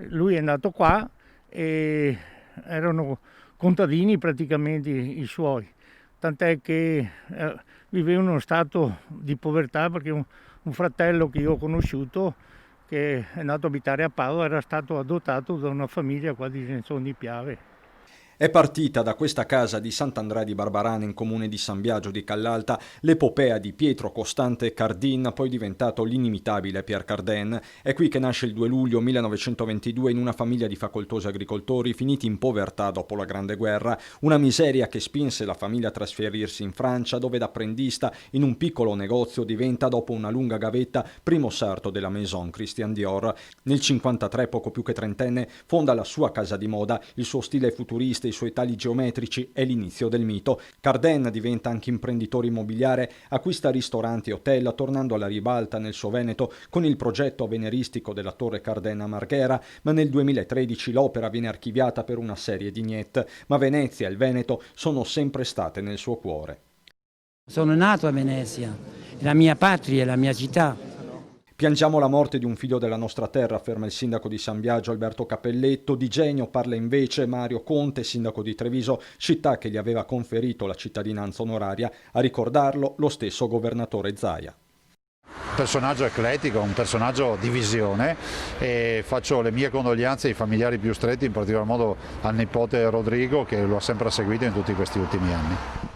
Lui è nato qua e erano contadini praticamente i suoi, tant'è che viveva in uno stato di povertà perché un fratello che io ho conosciuto che è nato a abitare a Padova era stato adottato da una famiglia qua di Genzon di Piave. È partita da questa casa di Sant'Andrea di Barbarana in comune di San Biagio di Callalta l'epopea di Pietro Costante Cardin, poi diventato l'inimitabile Pierre Cardin. È qui che nasce il 2 luglio 1922 in una famiglia di facoltosi agricoltori finiti in povertà dopo la Grande Guerra, una miseria che spinse la famiglia a trasferirsi in Francia, dove da apprendista in un piccolo negozio diventa, dopo una lunga gavetta, primo sarto della Maison Christian Dior. Nel 1953, poco più che trentenne, fonda la sua casa di moda, il suo stile futurista, i suoi tagli geometrici è l'inizio del mito. Cardin diventa anche imprenditore immobiliare, acquista ristoranti e hotel, tornando alla ribalta nel suo Veneto con il progetto avveniristico della Torre Cardin a Marghera, ma nel 2013 l'opera viene archiviata per una serie di niet, ma Venezia e il Veneto sono sempre state nel suo cuore. Sono nato a Venezia, è la mia patria, è la mia città. Piangiamo la morte di un figlio della nostra terra, afferma il sindaco di San Biagio Alberto Cappelletto. Di genio parla invece Mario Conte, sindaco di Treviso, città che gli aveva conferito la cittadinanza onoraria. A ricordarlo lo stesso governatore Zaia. Personaggio eclettico, un personaggio di visione, e faccio le mie condoglianze ai familiari più stretti, in particolar modo al nipote Rodrigo che lo ha sempre seguito in tutti questi ultimi anni.